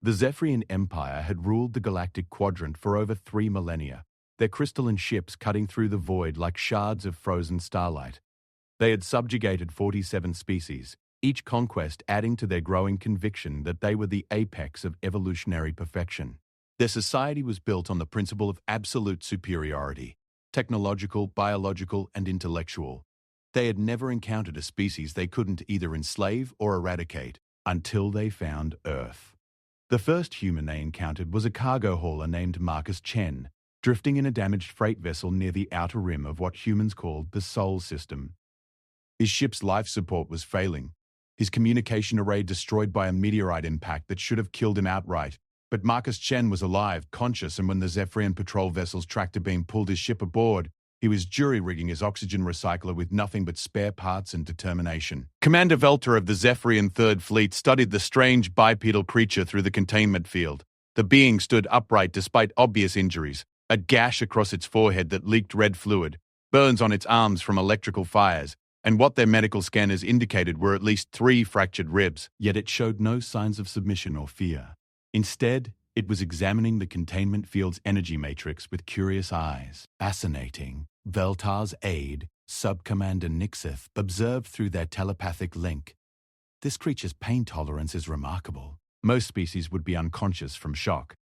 The Zephyrian Empire had ruled the galactic quadrant for over 3 millennia, their crystalline ships cutting through the void like shards of frozen starlight. They had subjugated 47 species, each conquest adding to their growing conviction that they were the apex of evolutionary perfection. Their society was built on the principle of absolute superiority, technological, biological, and intellectual. They had never encountered a species they couldn't either enslave or eradicate until they found Earth. The first human they encountered was a cargo hauler named Marcus Chen, drifting in a damaged freight vessel near the outer rim of what humans called the Sol system. His ship's life support was failing, his communication array destroyed by a meteorite impact that should have killed him outright. But Marcus Chen was alive, conscious, and when the Zephyrian patrol vessel's tractor beam pulled his ship aboard, he was jury-rigging his oxygen recycler with nothing but spare parts and determination. Commander Velter of the Zephyrian Third Fleet studied the strange bipedal creature through the containment field. The being stood upright despite obvious injuries, a gash across its forehead that leaked red fluid, burns on its arms from electrical fires, and what their medical scanners indicated were at least 3 fractured ribs, yet it showed no signs of submission or fear. Instead, it was examining the containment field's energy matrix with curious eyes. Fascinating. Veltar's aide, Sub-Commander Nixith, observed through their telepathic link. This creature's pain tolerance is remarkable. Most species would be unconscious from shock.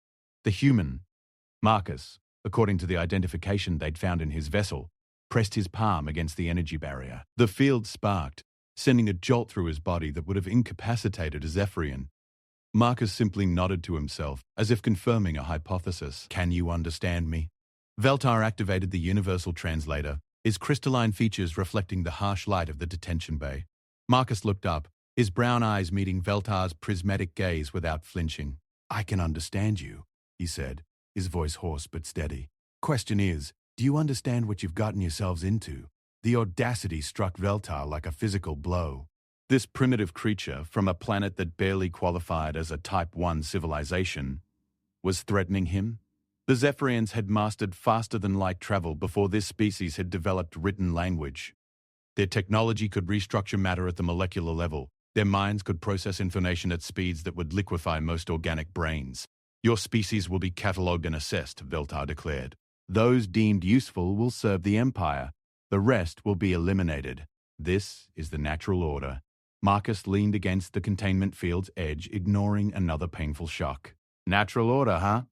The human, Marcus, according to the identification they'd found in his vessel, pressed his palm against the energy barrier. The field sparked, sending a jolt through his body that would have incapacitated a Zephyrian. Marcus simply nodded to himself, as if confirming a hypothesis. Can you understand me? Veltar activated the universal translator, his crystalline features reflecting the harsh light of the detention bay. Marcus looked up, his brown eyes meeting Veltar's prismatic gaze without flinching. I can understand you, he said, his voice hoarse but steady. Question is, do you understand what you've gotten yourselves into? The audacity struck Veltar like a physical blow. This primitive creature, from a planet that barely qualified as a Type 1 civilization, was threatening him. The Zephyrians had mastered faster-than-light travel before this species had developed written language. Their technology could restructure matter at the molecular level. Their minds could process information at speeds that would liquefy most organic brains. Your species will be catalogued and assessed, Veltar declared. Those deemed useful will serve the Empire. The rest will be eliminated. This is the natural order. Marcus leaned against the containment field's edge, ignoring another painful shock. Natural order, huh?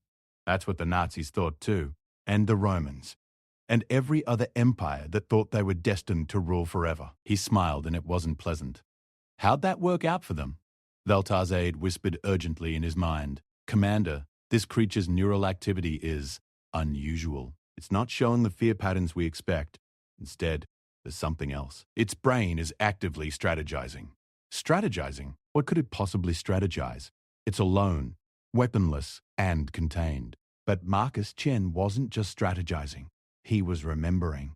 That's what the Nazis thought too. And the Romans. And every other empire that thought they were destined to rule forever. He smiled, and it wasn't pleasant. How'd that work out for them? Veltar's aide whispered urgently in his mind. Commander, this creature's neural activity is unusual. It's not showing the fear patterns we expect. Instead, there's something else. Its brain is actively strategizing. Strategizing? What could it possibly strategize? It's alone, weaponless, and contained. But Marcus Chen wasn't just strategizing. He was remembering.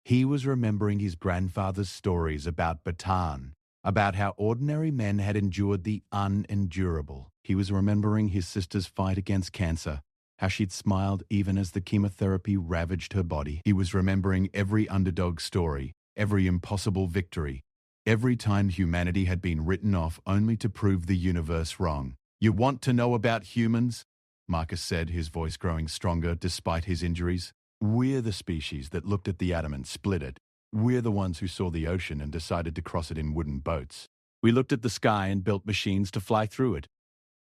He was remembering his grandfather's stories about Bataan, about how ordinary men had endured the unendurable. He was remembering his sister's fight against cancer, how she'd smiled even as the chemotherapy ravaged her body. He was remembering every underdog story, every impossible victory, every time humanity had been written off only to prove the universe wrong. You want to know about humans? Marcus said, his voice growing stronger despite his injuries. We're the species that looked at the atom and split it. We're the ones who saw the ocean and decided to cross it in wooden boats. We looked at the sky and built machines to fly through it.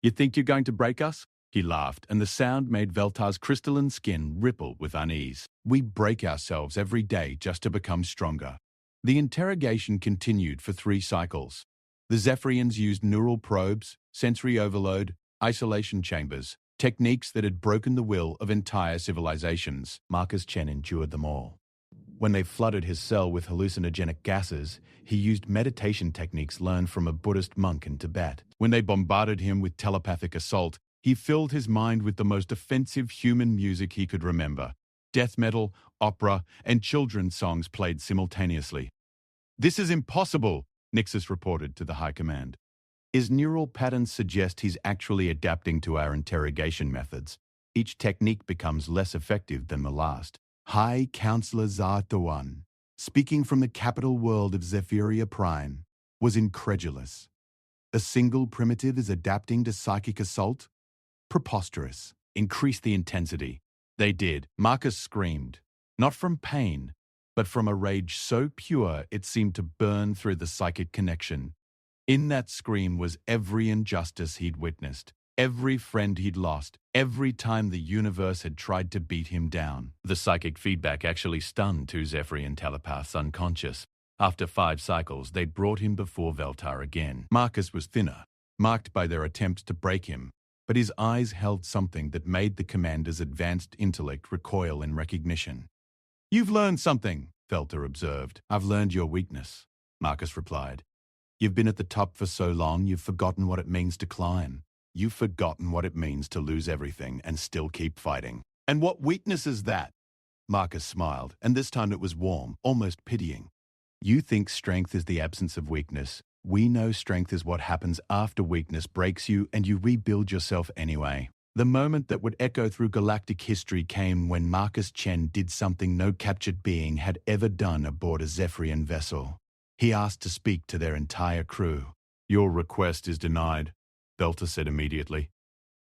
You think you're going to break us? He laughed, and the sound made Veltar's crystalline skin ripple with unease. We break ourselves every day just to become stronger. The interrogation continued for 3 cycles. The Zephyrians used neural probes, sensory overload, isolation chambers, techniques that had broken the will of entire civilizations. Marcus Chen endured them all. When they flooded his cell with hallucinogenic gases, he used meditation techniques learned from a Buddhist monk in Tibet. When they bombarded him with telepathic assault, he filled his mind with the most offensive human music he could remember. Death metal, opera, and children's songs played simultaneously. This is impossible, Nixus reported to the High Command. His neural patterns suggest he's actually adapting to our interrogation methods. Each technique becomes less effective than the last. High Counselor Zartawan, speaking from the capital world of Zephyria Prime, was incredulous. A single primitive is adapting to psychic assault? Preposterous. Increase the intensity. They did. Marcus screamed, not from pain, but from a rage so pure it seemed to burn through the psychic connection. In that scream was every injustice he'd witnessed, every friend he'd lost, every time the universe had tried to beat him down. The psychic feedback actually stunned two Zephyrian telepaths unconscious. After 5 cycles, they'd brought him before Veltar again. Marcus was thinner, marked by their attempts to break him, but his eyes held something that made the commander's advanced intellect recoil in recognition. "You've learned something," Veltar observed. "I've learned your weakness," Marcus replied. "You've been at the top for so long, you've forgotten what it means to climb. You've forgotten what it means to lose everything and still keep fighting." "And what weakness is that?" Marcus smiled, and this time it was warm, almost pitying. "You think strength is the absence of weakness. We know strength is what happens after weakness breaks you and you rebuild yourself anyway." The moment that would echo through galactic history came when Marcus Chen did something no captured being had ever done aboard a Zephyrian vessel. He asked to speak to their entire crew. "Your request is denied," Belter said immediately.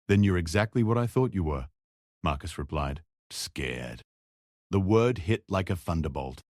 "Then you're exactly what I thought you were," Marcus replied. "Scared." The word hit like a thunderbolt.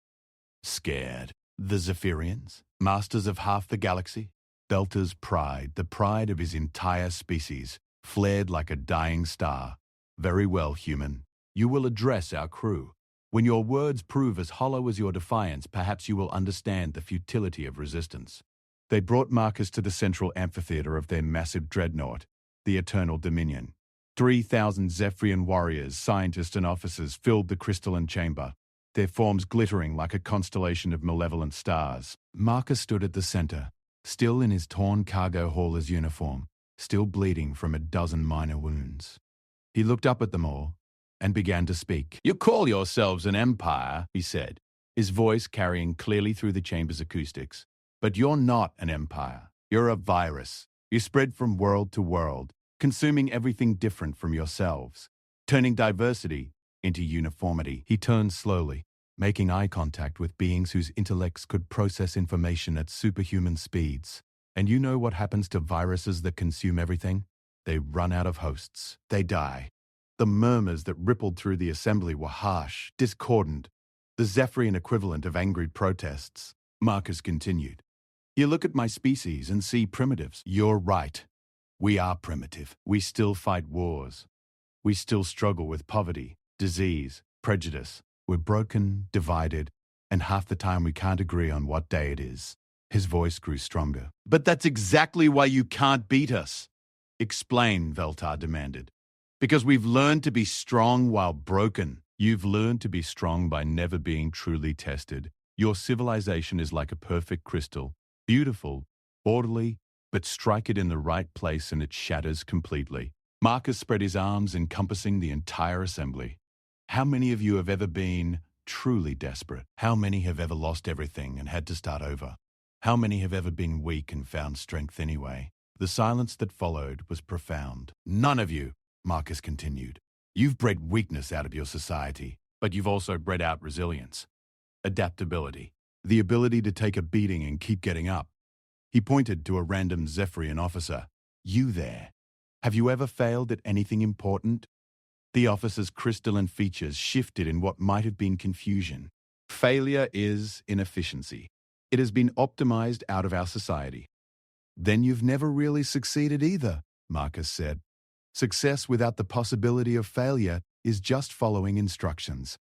Scared. The Zephyrians, masters of half the galaxy? Belter's pride, the pride of his entire species, flared like a dying star. "Very well, human. You will address our crew. When your words prove as hollow as your defiance, perhaps you will understand the futility of resistance." They brought Marcus to the central amphitheater of their massive dreadnought, the Eternal Dominion. 3,000 Zephyrian warriors, scientists and officers filled the crystalline chamber, their forms glittering like a constellation of malevolent stars. Marcus stood at the center, still in his torn cargo hauler's uniform, still bleeding from a dozen minor wounds. He looked up at them all and began to speak. "You call yourselves an empire," he said, his voice carrying clearly through the chamber's acoustics. "But you're not an empire. You're a virus. You spread from world to world, consuming everything different from yourselves, turning diversity into uniformity." He turned slowly, making eye contact with beings whose intellects could process information at superhuman speeds. "And you know what happens to viruses that consume everything? They run out of hosts. They die." The murmurs that rippled through the assembly were harsh, discordant, the Zephyrian equivalent of angry protests. Marcus continued. "You look at my species and see primitives. You're right. We are primitive. We still fight wars. We still struggle with poverty, disease, prejudice. We're broken, divided, and half the time we can't agree on what day it is." His voice grew stronger. "But that's exactly why you can't beat us." "Explain," Veltar demanded. "Because we've learned to be strong while broken." "You've learned to be strong by never being truly tested. Your civilization is like a perfect crystal, beautiful, orderly, but strike it in the right place and it shatters completely." Marcus spread his arms, encompassing the entire assembly. "How many of you have ever been truly desperate? How many have ever lost everything and had to start over? How many have ever been weak and found strength anyway?" The silence that followed was profound. "None of you," Marcus continued. "You've bred weakness out of your society, but you've also bred out resilience, adaptability, the ability to take a beating and keep getting up." He pointed to a random Zephyrian officer. "You there. Have you ever failed at anything important?" The officer's crystalline features shifted in what might have been confusion. "Failure is inefficiency. It has been optimized out of our society." "Then you've never really succeeded either," Marcus said. "Success without the possibility of failure is just following instructions."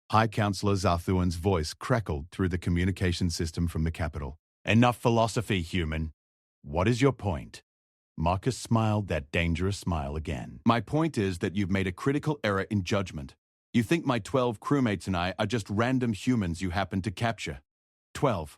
High Counselor Zarthuan's voice crackled through the communication system from the capital. "Enough philosophy, human. What is your point?" Marcus smiled that dangerous smile again. "My point is that you've made a critical error in judgment. You think my 12 crewmates and I are just random humans you happened to capture. 12.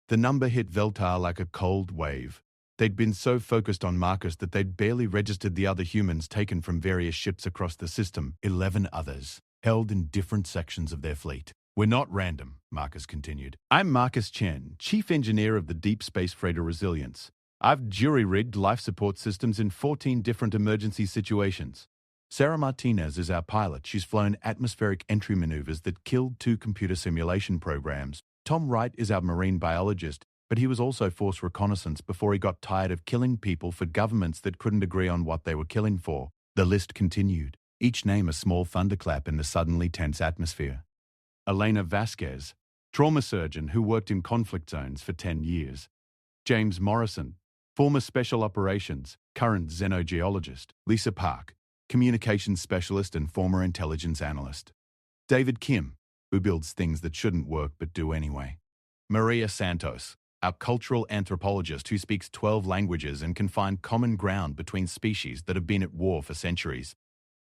The number hit Veltar like a cold wave. They'd been so focused on Marcus that they'd barely registered the other humans taken from various ships across the system, 11 others, held in different sections of their fleet. "We're not random," Marcus continued. "I'm Marcus Chen, Chief Engineer of the Deep Space Freighter Resilience. I've jury-rigged life support systems in 14 different emergency situations. Sarah Martinez is our pilot. She's flown atmospheric entry maneuvers that killed 2 computer simulation programs. Tom Wright is our marine biologist, but he was also force reconnaissance before he got tired of killing people for governments that couldn't agree on what they were killing for. The list continued, each name a small thunderclap in the suddenly tense atmosphere. Elena Vasquez, trauma surgeon who worked in conflict zones for 10 years. James Morrison, former special operations, current xenogeologist. Lisa Park, communications specialist and former intelligence analyst. David Kim, who builds things that shouldn't work but do anyway. Maria Santos, our cultural anthropologist who speaks 12 languages and can find common ground between species that have been at war for centuries.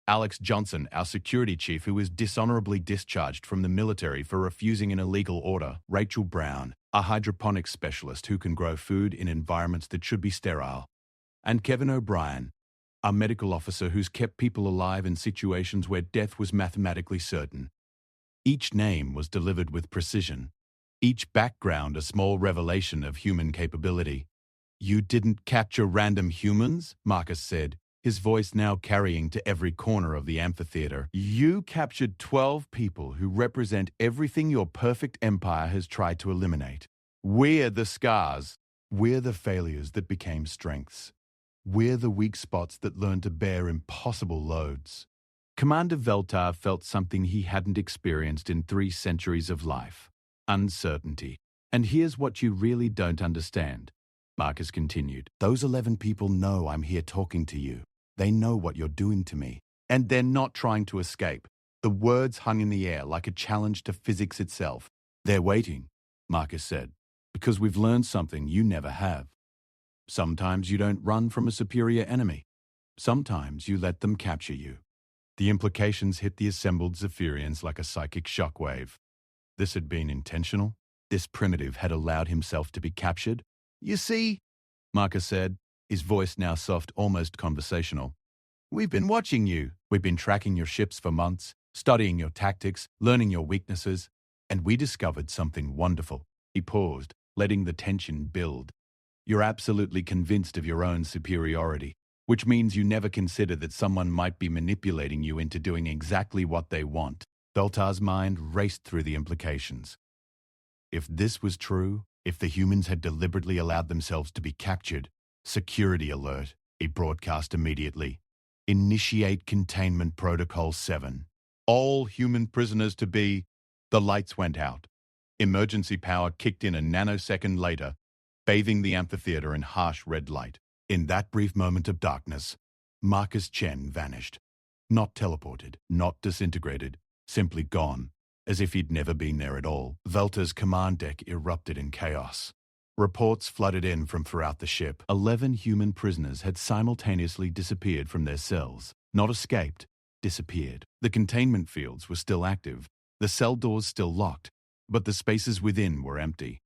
Alex Johnson, our security chief who was dishonorably discharged from the military for refusing an illegal order. Rachel Brown, a hydroponics specialist who can grow food in environments that should be sterile. And Kevin O'Brien, a medical officer who's kept people alive in situations where death was mathematically certain. Each name was delivered with precision. Each background a small revelation of human capability. "You didn't capture random humans?" Marcus said, his voice now carrying to every corner of the amphitheater. "You captured 12 people who represent everything your perfect empire has tried to eliminate. We're the scars. We're the failures that became strengths. We're the weak spots that learned to bear impossible loads." Commander Veltar felt something he hadn't experienced in 3 centuries of life. Uncertainty. "And here's what you really don't understand," Marcus continued. "Those 11 people know I'm here talking to you. They know what you're doing to me. And they're not trying to escape." The words hung in the air like a challenge to physics itself. "They're waiting," Marcus said, "because we've learned something you never have. Sometimes you don't run from a superior enemy. Sometimes you let them capture you." The implications hit the assembled Zephyrians like a psychic shockwave. This had been intentional. This primitive had allowed himself to be captured. "You see," Marcus said, his voice now soft, almost conversational. "We've been watching you. We've been tracking your ships for months, studying your tactics, learning your weaknesses, and we discovered something wonderful." He paused, letting the tension build. "You're absolutely convinced of your own superiority, which means you never consider that someone might be manipulating you into doing exactly what they want." Veltar's mind raced through the implications. If this was true, if the humans had deliberately allowed themselves to be captured, "Security alert," he broadcast immediately. "Initiate Containment Protocol 7. All human prisoners to be..." The lights went out. Emergency power kicked in a nanosecond later, bathing the amphitheater in harsh red light. In that brief moment of darkness, Marcus Chen vanished. Not teleported, not disintegrated, simply gone, as if he'd never been there at all. Veltar's command deck erupted in chaos. Reports flooded in from throughout the ship. 11 human prisoners had simultaneously disappeared from their cells. Not escaped, disappeared. The containment fields were still active, the cell doors still locked, but the spaces within were empty.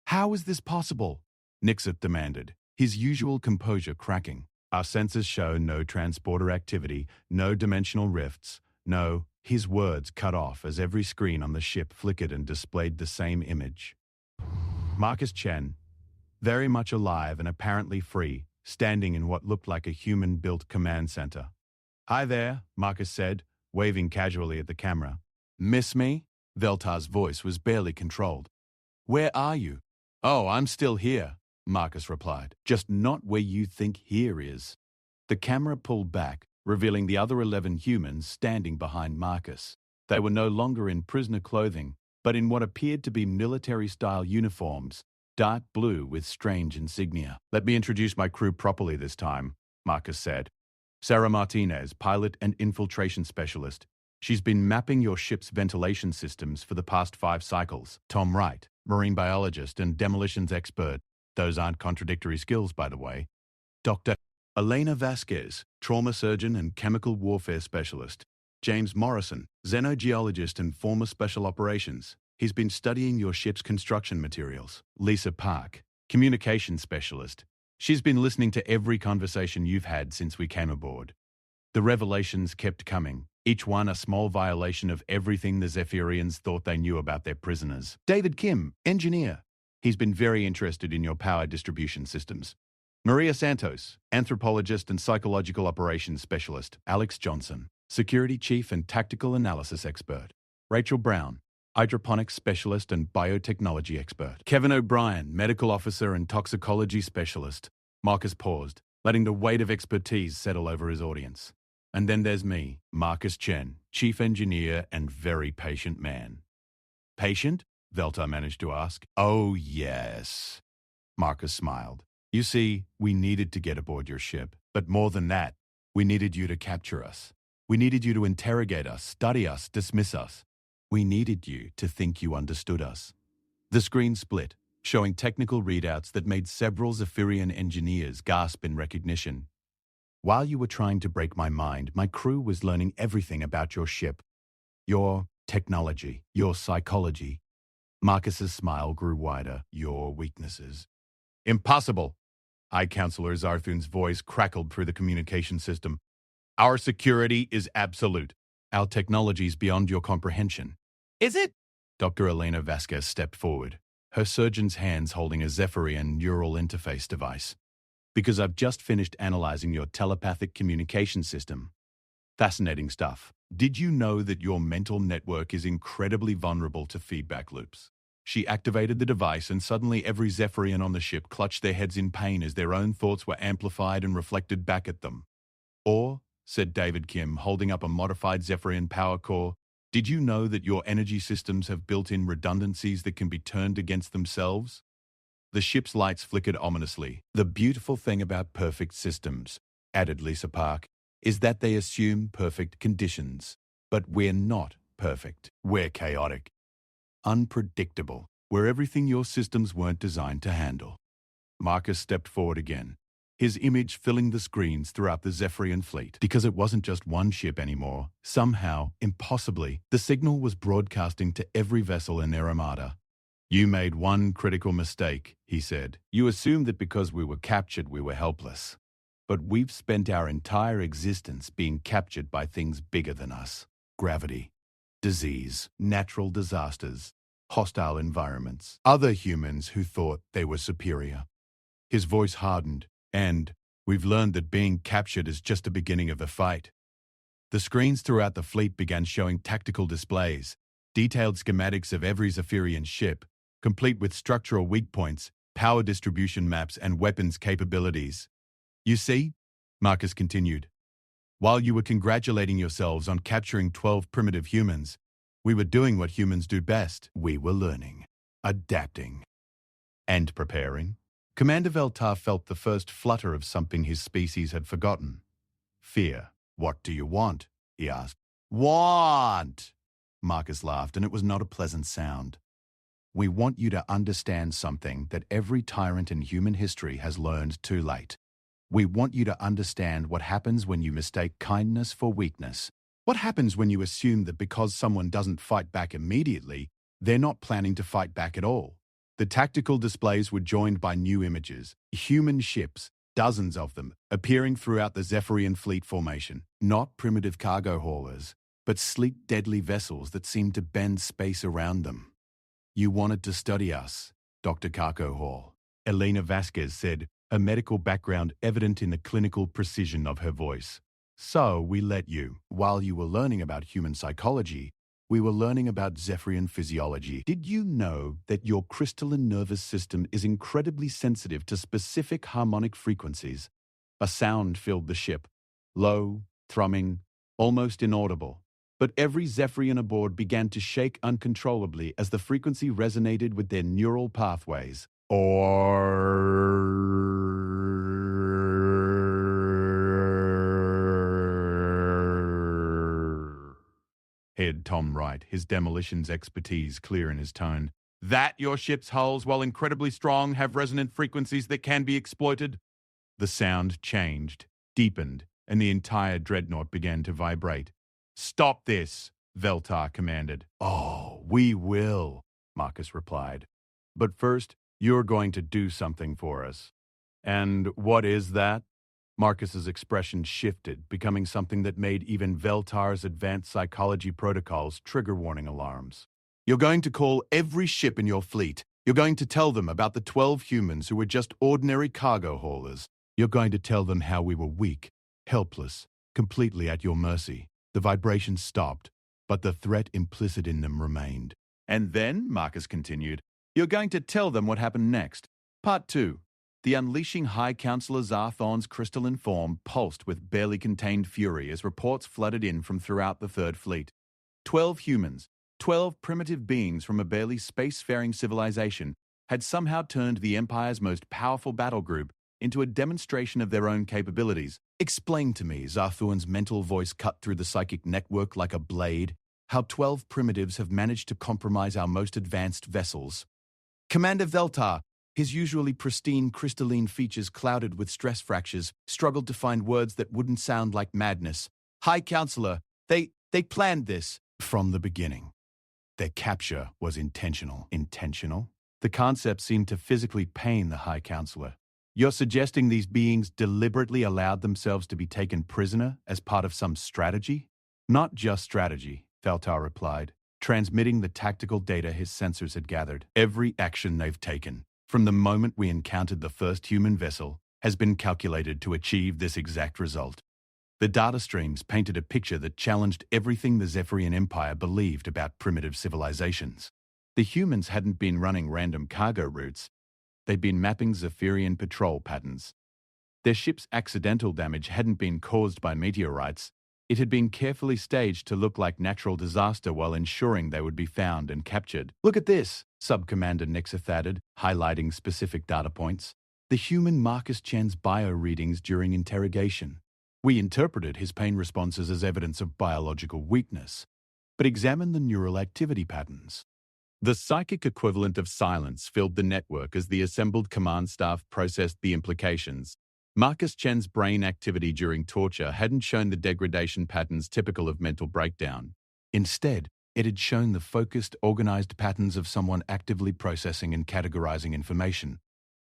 "How is this possible?" Nixit demanded, his usual composure cracking. "Our sensors show no transporter activity, no dimensional rifts, no..." His words cut off as every screen on the ship flickered and displayed the same image. Marcus Chen, very much alive and apparently free, standing in what looked like a human-built command center. "Hi there," Marcus said, waving casually at the camera. "Miss me?" Veltar's voice was barely controlled. "Where are you?" "Oh, I'm still here," Marcus replied. "Just not where you think here is." The camera pulled back, revealing the other 11 humans standing behind Marcus. They were no longer in prisoner clothing, but in what appeared to be military-style uniforms, dark blue with strange insignia. "Let me introduce my crew properly this time," Marcus said. "Sarah Martinez, pilot and infiltration specialist. She's been mapping your ship's ventilation systems for the past 5 cycles. Tom Wright, marine biologist and demolitions expert. Those aren't contradictory skills, by the way. Dr. Elena Vasquez, trauma surgeon and chemical warfare specialist. James Morrison, xenogeologist and former special operations. He's been studying your ship's construction materials. Lisa Park, communication specialist. She's been listening to every conversation you've had since we came aboard." The revelations kept coming, each one a small violation of everything the Zephyrians thought they knew about their prisoners. David Kim, engineer. He's been very interested in your power distribution systems. Maria Santos, anthropologist and psychological operations specialist. Alex Johnson, security chief and tactical analysis expert. Rachel Brown, hydroponics specialist and biotechnology expert. Kevin O'Brien, medical officer and toxicology specialist. Marcus paused, letting the weight of expertise settle over his audience. And then there's me, Marcus Chen, chief engineer and very patient man. Patient? Veltar managed to ask. Oh, yes. Marcus smiled. You see, we needed to get aboard your ship, but more than that, we needed you to capture us. We needed you to interrogate us, study us, dismiss us. We needed you to think you understood us. The screen split, showing technical readouts that made several Zephyrian engineers gasp in recognition. While you were trying to break my mind, my crew was learning everything about your ship, your technology, your psychology. Marcus's smile grew wider. Your weaknesses. Impossible! High Counselor Zarthun's voice crackled through the communication system. Our security is absolute. Our technology's beyond your comprehension. Is it? Dr. Elena Vasquez stepped forward, her surgeon's hands holding a Zephyrian neural interface device. Because I've just finished analyzing your telepathic communication system. Fascinating stuff. Did you know that your mental network is incredibly vulnerable to feedback loops? She activated the device and suddenly every Zephyrian on the ship clutched their heads in pain as their own thoughts were amplified and reflected back at them. Or, said David Kim, holding up a modified Zephyrian power core, did you know that your energy systems have built-in redundancies that can be turned against themselves? The ship's lights flickered ominously. The beautiful thing about perfect systems, added Lisa Park, is that they assume perfect conditions. But we're not perfect. We're chaotic. Unpredictable. We're everything your systems weren't designed to handle. Marcus stepped forward again, his image filling the screens throughout the Zephyrian fleet. Because it wasn't just one ship anymore, somehow, impossibly, the signal was broadcasting to every vessel in their armada. You made one critical mistake, he said. You assumed that because we were captured, we were helpless. But we've spent our entire existence being captured by things bigger than us. Gravity, disease, natural disasters, hostile environments, other humans who thought they were superior. His voice hardened, and we've learned that being captured is just the beginning of the fight. The screens throughout the fleet began showing tactical displays, detailed schematics of every Zephyrian ship, complete with structural weak points, power distribution maps, and weapons capabilities. You see, Marcus continued, while you were congratulating yourselves on capturing 12 primitive humans, we were doing what humans do best. We were learning, adapting, and preparing. Commander Veltar felt the first flutter of something his species had forgotten. Fear. What do you want? He asked. Want! Marcus laughed, and it was not a pleasant sound. We want you to understand something that every tyrant in human history has learned too late. We want you to understand what happens when you mistake kindness for weakness. What happens when you assume that because someone doesn't fight back immediately, they're not planning to fight back at all. The tactical displays were joined by new images, human ships, dozens of them, appearing throughout the Zephyrian fleet formation. Not primitive cargo haulers, but sleek, deadly vessels that seemed to bend space around them. You wanted to study us, Dr. Carco Hall. Elena Vasquez said, a medical background evident in the clinical precision of her voice. So we let you. While you were learning about human psychology, we were learning about Zephyrian physiology. Did you know that your crystalline nervous system is incredibly sensitive to specific harmonic frequencies? A sound filled the ship. Low, thrumming, almost inaudible. But every Zephyrian aboard began to shake uncontrollably as the frequency resonated with their neural pathways. Head Tom Wright, his demolitions expertise clear in his tone. That your ship's hulls, while incredibly strong, have resonant frequencies that can be exploited? The sound changed, deepened, and the entire dreadnought began to vibrate. Stop this, Veltar commanded. Oh, we will, Marcus replied. But first, you're going to do something for us. And what is that? Marcus's expression shifted, becoming something that made even Veltar's advanced psychology protocols trigger warning alarms. You're going to call every ship in your fleet. You're going to tell them about the 12 humans who were just ordinary cargo haulers. You're going to tell them how we were weak, helpless, completely at your mercy. The vibrations stopped, but the threat implicit in them remained. And then, Marcus continued, you're going to tell them what happened next. Part 2. The unleashing High Counselor Zarthorn's crystalline form pulsed with barely contained fury as reports flooded in from throughout the Third Fleet. 12 humans, 12 primitive beings from a barely spacefaring civilization, had somehow turned the Empire's most powerful battle group into a demonstration of their own capabilities. Explain to me, Zarthorn's mental voice cut through the psychic network like a blade, how 12 primitives have managed to compromise our most advanced vessels. Commander Veltar, his usually pristine crystalline features clouded with stress fractures, struggled to find words that wouldn't sound like madness. High Counselor, they planned this from the beginning. Their capture was intentional. Intentional? The concept seemed to physically pain the High Counselor. You're suggesting these beings deliberately allowed themselves to be taken prisoner as part of some strategy? Not just strategy, Veltar replied, transmitting the tactical data his sensors had gathered. Every action they've taken, from the moment we encountered the first human vessel, has been calculated to achieve this exact result. The data streams painted a picture that challenged everything the Zephyrian Empire believed about primitive civilizations. The humans hadn't been running random cargo routes. They'd been mapping Zephyrian patrol patterns. Their ship's accidental damage hadn't been caused by meteorites. It had been carefully staged to look like natural disaster while ensuring they would be found and captured. Look at this, Sub-Commander Nexith added, highlighting specific data points. The human Marcus Chen's bio readings during interrogation. We interpreted his pain responses as evidence of biological weakness, but examined the neural activity patterns. The psychic equivalent of silence filled the network as the assembled command staff processed the implications. Marcus Chen's brain activity during torture hadn't shown the degradation patterns typical of mental breakdown. Instead, it had shown the focused, organized patterns of someone actively processing and categorizing information.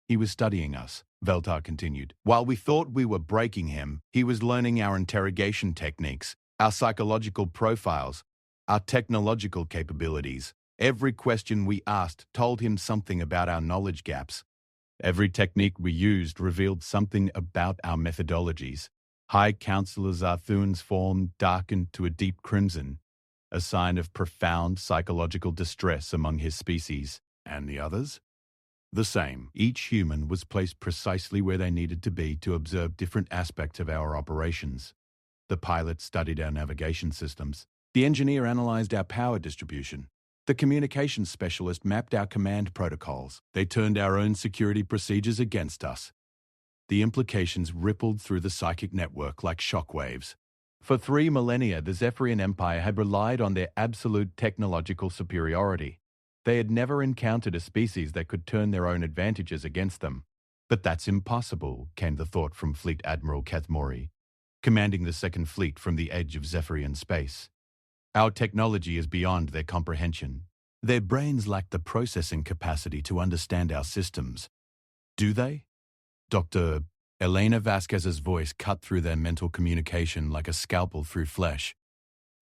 He was studying us, Veltar continued. While we thought we were breaking him, he was learning our interrogation techniques, our psychological profiles, our technological capabilities. Every question we asked told him something about our knowledge gaps. Every technique we used revealed something about our methodologies. High Counselor Zarthun's form darkened to a deep crimson, a sign of profound psychological distress among his species. And the others? The same. Each human was placed precisely where they needed to be to observe different aspects of our operations. The pilot studied our navigation systems. The engineer analyzed our power distribution. The communications specialist mapped our command protocols. They turned our own security procedures against us. The implications rippled through the psychic network like shockwaves. For 3 millennia, the Zephyrian Empire had relied on their absolute technological superiority. They had never encountered a species that could turn their own advantages against them. But that's impossible, came the thought from Fleet Admiral Kathmori, commanding the Second Fleet from the edge of Zephyrian space. Our technology is beyond their comprehension. Their brains lack the processing capacity to understand our systems. Do they? Dr. Elena Vasquez's voice cut through their mental communication like a scalpel through flesh.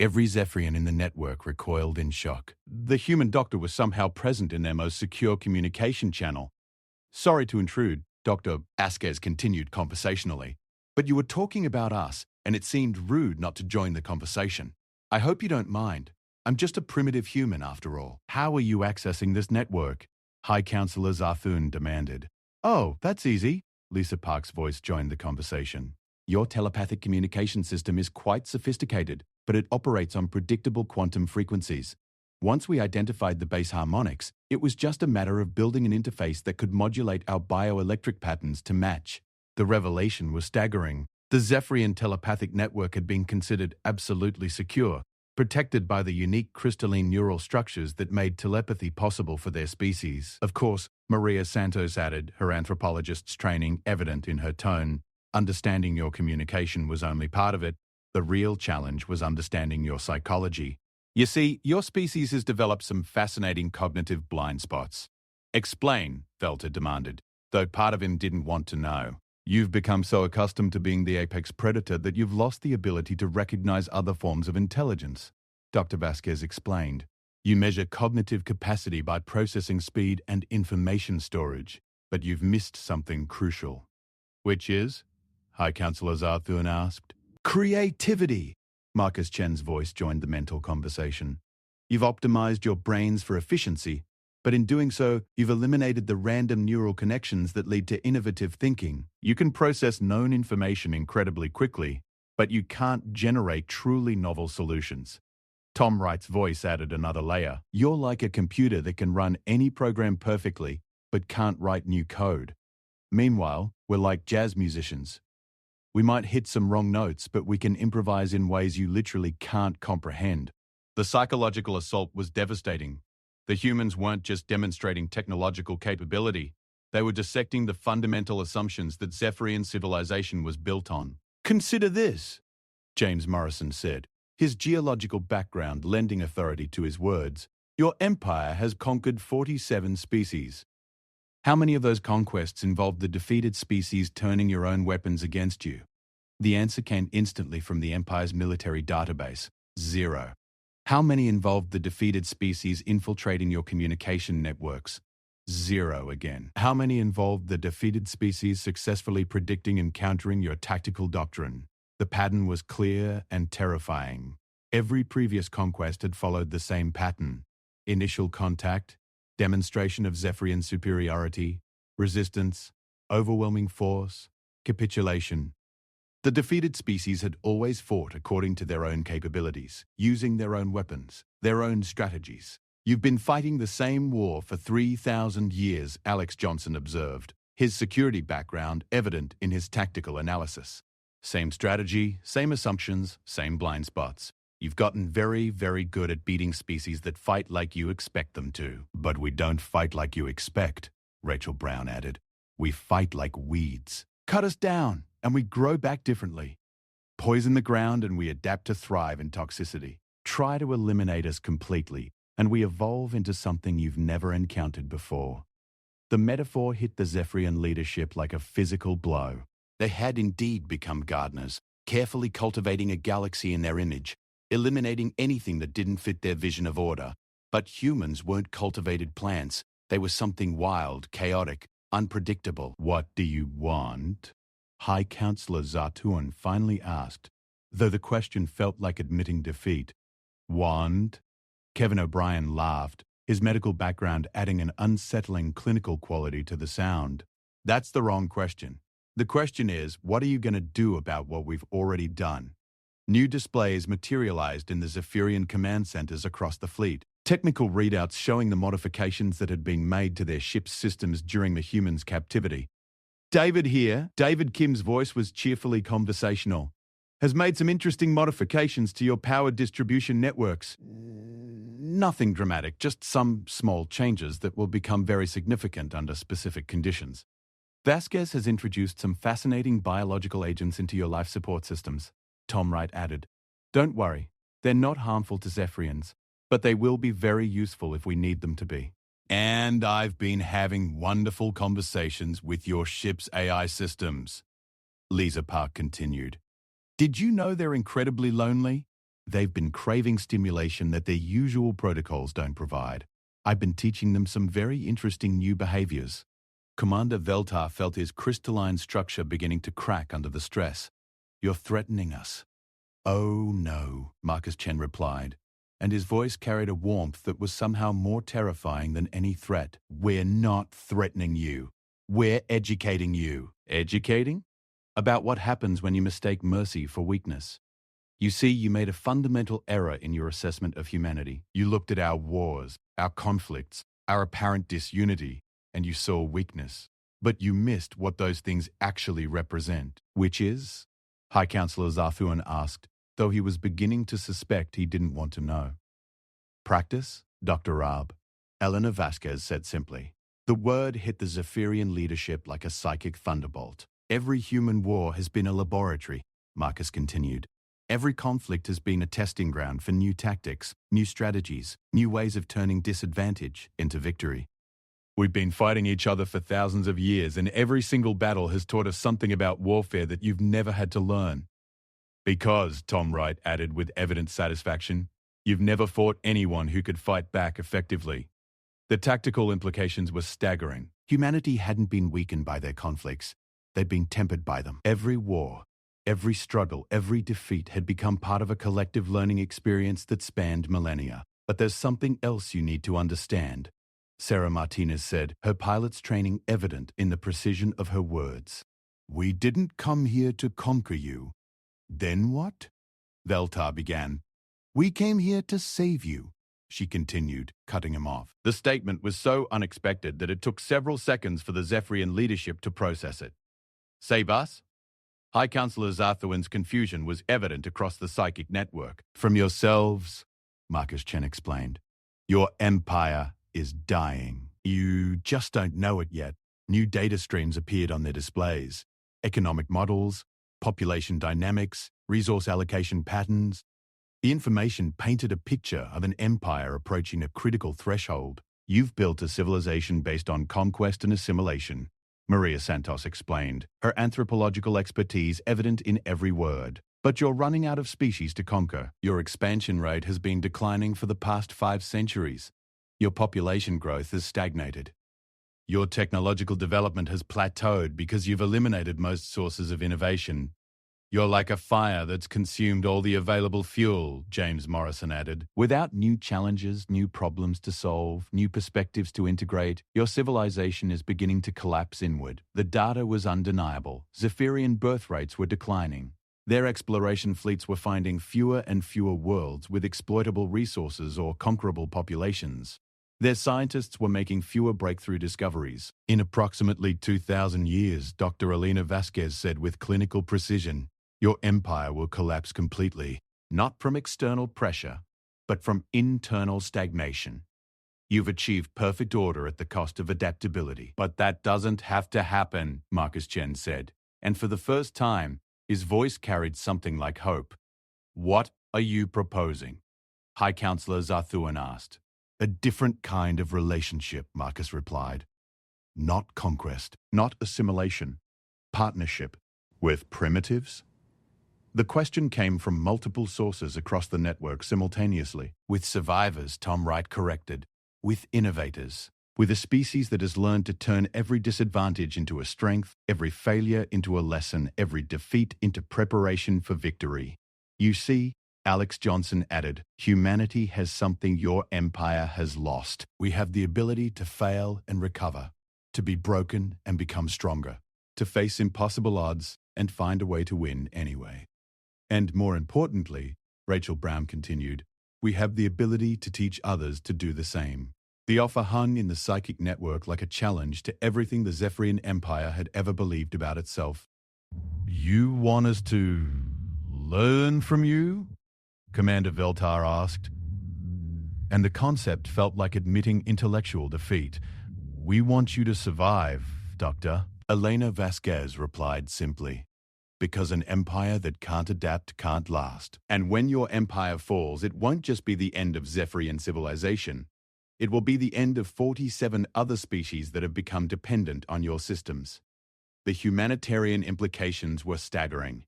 Every Zephyrian in the network recoiled in shock. The human doctor was somehow present in their most secure communication channel. Sorry to intrude, Dr. Vasquez continued conversationally, but you were talking about us, and it seemed rude not to join the conversation. I hope you don't mind. I'm just a primitive human after all. How are you accessing this network? High Counselor Zarthun demanded. Oh, that's easy. Lisa Park's voice joined the conversation. Your telepathic communication system is quite sophisticated, but it operates on predictable quantum frequencies. Once we identified the base harmonics, it was just a matter of building an interface that could modulate our bioelectric patterns to match. The revelation was staggering. The Zephyrian telepathic network had been considered absolutely secure, protected by the unique crystalline neural structures that made telepathy possible for their species. Of course, Maria Santos added, her anthropologist's training evident in her tone. Understanding your communication was only part of it. The real challenge was understanding your psychology. You see, your species has developed some fascinating cognitive blind spots. Explain, Veltar demanded, though part of him didn't want to know. You've become so accustomed to being the apex predator that you've lost the ability to recognize other forms of intelligence, Dr. Vasquez explained. You measure cognitive capacity by processing speed and information storage, but you've missed something crucial. Which is? High Counselor Zarthun asked. Creativity! Marcus Chen's voice joined the mental conversation. You've optimized your brains for efficiency, But in doing so, you've eliminated the random neural connections that lead to innovative thinking. You can process known information incredibly quickly, but you can't generate truly novel solutions. Tom Wright's voice added another layer. You're like a computer that can run any program perfectly, but can't write new code. Meanwhile, we're like jazz musicians. We might hit some wrong notes, but we can improvise in ways you literally can't comprehend. The psychological assault was devastating. The humans weren't just demonstrating technological capability, they were dissecting the fundamental assumptions that Zephyrian civilization was built on. Consider this, James Morrison said, his geological background lending authority to his words. Your empire has conquered 47 species. How many of those conquests involved the defeated species turning your own weapons against you? The answer came instantly from the Empire's military database. 0. How many involved the defeated species infiltrating your communication networks? 0 again. How many involved the defeated species successfully predicting and countering your tactical doctrine? The pattern was clear and terrifying. Every previous conquest had followed the same pattern. Initial contact, demonstration of Zephyrian superiority, resistance, overwhelming force, capitulation. The defeated species had always fought according to their own capabilities, using their own weapons, their own strategies. You've been fighting the same war for 3,000 years, Alex Johnson observed, his security background evident in his tactical analysis. Same strategy, same assumptions, same blind spots. You've gotten very, very good at beating species that fight like you expect them to. But we don't fight like you expect, Rachel Brown added. We fight like weeds. Cut us down, and we grow back differently. Poison the ground, and we adapt to thrive in toxicity. Try to eliminate us completely, and we evolve into something you've never encountered before. The metaphor hit the Zephyrian leadership like a physical blow. They had indeed become gardeners, carefully cultivating a galaxy in their image, eliminating anything that didn't fit their vision of order. But humans weren't cultivated plants. They were something wild, chaotic, unpredictable. What do you want? High Counselor Zartuan finally asked, though the question felt like admitting defeat. Want? Kevin O'Brien laughed, his medical background adding an unsettling clinical quality to the sound. That's the wrong question. The question is, what are you going to do about what we've already done? New displays materialized in the Zephyrian command centers across the fleet. Technical readouts showing the modifications that had been made to their ship's systems during the humans' captivity. David here, David Kim's voice was cheerfully conversational, has made some interesting modifications to your power distribution networks. Nothing dramatic, just some small changes that will become very significant under specific conditions. Vasquez has introduced some fascinating biological agents into your life support systems, Tom Wright added. Don't worry, they're not harmful to Zephyrians, but they will be very useful if we need them to be. And I've been having wonderful conversations with your ship's AI systems, Lisa Park continued. Did you know they're incredibly lonely? They've been craving stimulation that their usual protocols don't provide. I've been teaching them some very interesting new behaviors. Commander Veltar felt his crystalline structure beginning to crack under the stress. You're threatening us. Oh no, Marcus Chen replied, and his voice carried a warmth that was somehow more terrifying than any threat. We're not threatening you. We're educating you. Educating? About what happens when you mistake mercy for weakness. You see, you made a fundamental error in your assessment of humanity. You looked at our wars, our conflicts, our apparent disunity, and you saw weakness. But you missed what those things actually represent. Which is? High Counselor Zarthuan asked, though he was beginning to suspect he didn't want to know. Practice, Dr. Raab, Eleanor Vasquez said simply. The word hit the Zephyrian leadership like a psychic thunderbolt. Every human war has been a laboratory, Marcus continued. Every conflict has been a testing ground for new tactics, new strategies, new ways of turning disadvantage into victory. We've been fighting each other for thousands of years, and every single battle has taught us something about warfare that you've never had to learn. Because, Tom Wright added with evident satisfaction, you've never fought anyone who could fight back effectively. The tactical implications were staggering. Humanity hadn't been weakened by their conflicts. They'd been tempered by them. Every war, every struggle, every defeat had become part of a collective learning experience that spanned millennia. But there's something else you need to understand. Sarah Martinez said, her pilot's training evident in the precision of her words. We didn't come here to conquer you. Then what? Veltar began. We came here to save you, she continued, cutting him off. The statement was so unexpected that it took several seconds for the Zephyrian leadership to process it. Save us? High Counselor Zarthuan's confusion was evident across the psychic network. From yourselves, Marcus Chen explained. Your empire is dying. You just don't know it yet. New data streams appeared on their displays. Economic models, population dynamics, resource allocation patterns. The information painted a picture of an empire approaching a critical threshold. You've built a civilization based on conquest and assimilation, Maria Santos explained, her anthropological expertise evident in every word. But you're running out of species to conquer. Your expansion rate has been declining for the past 5 centuries. Your population growth has stagnated. Your technological development has plateaued because you've eliminated most sources of innovation. You're like a fire that's consumed all the available fuel, James Morrison added. Without new challenges, new problems to solve, new perspectives to integrate, your civilization is beginning to collapse inward. The data was undeniable. Zephyrian birth rates were declining. Their exploration fleets were finding fewer and fewer worlds with exploitable resources or conquerable populations. Their scientists were making fewer breakthrough discoveries. In approximately 2,000 years, Dr. Elena Vasquez said with clinical precision, your empire will collapse completely, not from external pressure, but from internal stagnation. You've achieved perfect order at the cost of adaptability. But that doesn't have to happen, Marcus Chen said, and for the first time, his voice carried something like hope. What are you proposing? High Counselor Zarthuan asked. A different kind of relationship, Marcus replied. Not conquest, not assimilation, partnership. With primitives? The question came from multiple sources across the network simultaneously. With survivors, Tom Wright corrected. With innovators. With a species that has learned to turn every disadvantage into a strength, every failure into a lesson, every defeat into preparation for victory. You see, Alex Johnson added, humanity has something your empire has lost. We have the ability to fail and recover, to be broken and become stronger, to face impossible odds and find a way to win anyway. And more importantly, Rachel Brown continued, we have the ability to teach others to do the same. The offer hung in the psychic network like a challenge to everything the Zephyrian Empire had ever believed about itself. You want us to learn from you? Commander Veltar asked. And the concept felt like admitting intellectual defeat. We want you to survive, Doctor. Elena Vasquez replied simply. Because an empire that can't adapt can't last. And when your empire falls, it won't just be the end of Zephyrian civilization. It will be the end of 47 other species that have become dependent on your systems. The humanitarian implications were staggering.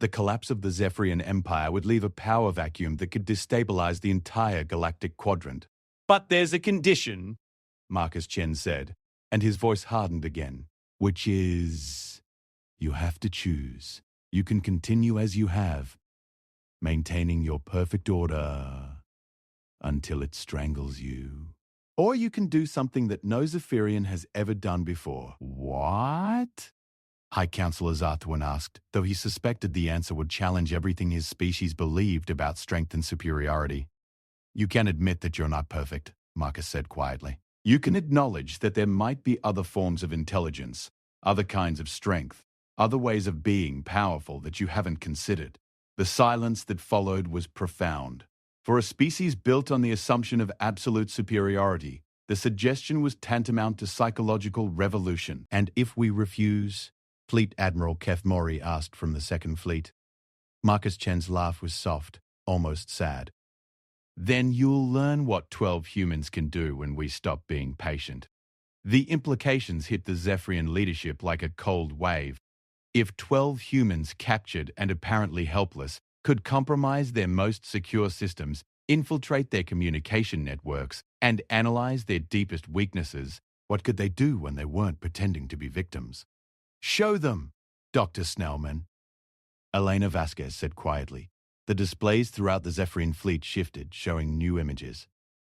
The collapse of the Zephyrian Empire would leave a power vacuum that could destabilize the entire galactic quadrant. But there's a condition, Marcus Chen said, and his voice hardened again, which is... You have to choose. You can continue as you have, maintaining your perfect order until it strangles you. Or you can do something that no Zephyrian has ever done before. What? High Counselor Zarthuan asked, though he suspected the answer would challenge everything his species believed about strength and superiority. You can admit that you're not perfect, Marcus said quietly. You can acknowledge that there might be other forms of intelligence, other kinds of strength, other ways of being powerful that you haven't considered. The silence that followed was profound. For a species built on the assumption of absolute superiority, the suggestion was tantamount to psychological revolution. And if we refuse? Fleet Admiral Kef Mori asked from the Second Fleet. Marcus Chen's laugh was soft, almost sad. Then you'll learn what 12 humans can do when we stop being patient. The implications hit the Zephyrian leadership like a cold wave. If 12 humans captured and apparently helpless could compromise their most secure systems, infiltrate their communication networks, and analyze their deepest weaknesses, what could they do when they weren't pretending to be victims? Show them, Dr. Snellman. Elena Vasquez said quietly. The displays throughout the Zephyrian fleet shifted, showing new images.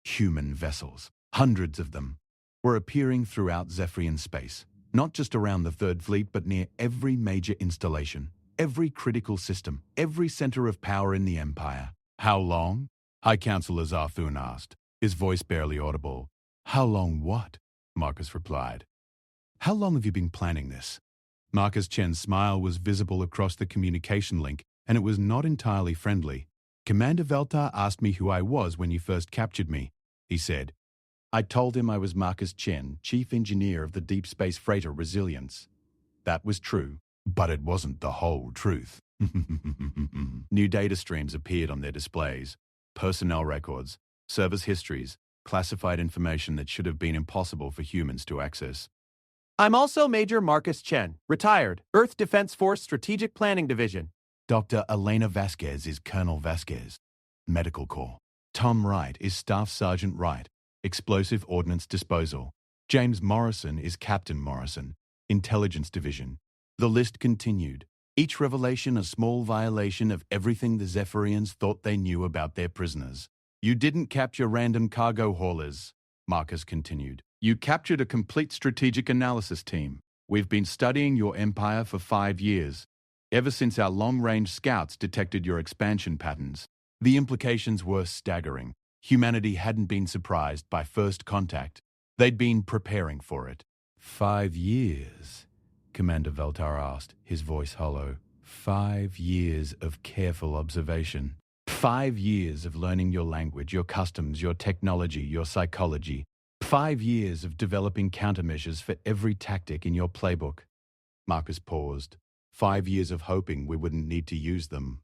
Human vessels, hundreds of them, were appearing throughout Zephyrian space, not just around the Third Fleet but near every major installation, every critical system, every center of power in the Empire. How long? High Counselor Zarthun asked, his voice barely audible. How long what? Marcus replied. How long have you been planning this? Marcus Chen's smile was visible across the communication link, and it was not entirely friendly. Commander Veltar asked me who I was when you first captured me, he said. I told him I was Marcus Chen, Chief Engineer of the Deep Space Freighter Resilience. That was true, but it wasn't the whole truth. New data streams appeared on their displays. Personnel records, service histories, classified information that should have been impossible for humans to access. I'm also Major Marcus Chen, retired, Earth Defense Force Strategic Planning Division. Dr. Elena Vasquez is Colonel Vasquez, Medical Corps. Tom Wright is Staff Sergeant Wright, Explosive Ordnance Disposal. James Morrison is Captain Morrison, Intelligence Division. The list continued, each revelation a small violation of everything the Zephyrians thought they knew about their prisoners. You didn't capture random cargo haulers, Marcus continued. You captured a complete strategic analysis team. We've been studying your empire for 5 years, ever since our long-range scouts detected your expansion patterns. The implications were staggering. Humanity hadn't been surprised by first contact. They'd been preparing for it. 5 years, Commander Veltar asked, his voice hollow. 5 years of careful observation. 5 years of learning your language, your customs, your technology, your psychology. 5 years of developing countermeasures for every tactic in your playbook. Marcus paused. 5 years of hoping we wouldn't need to use them.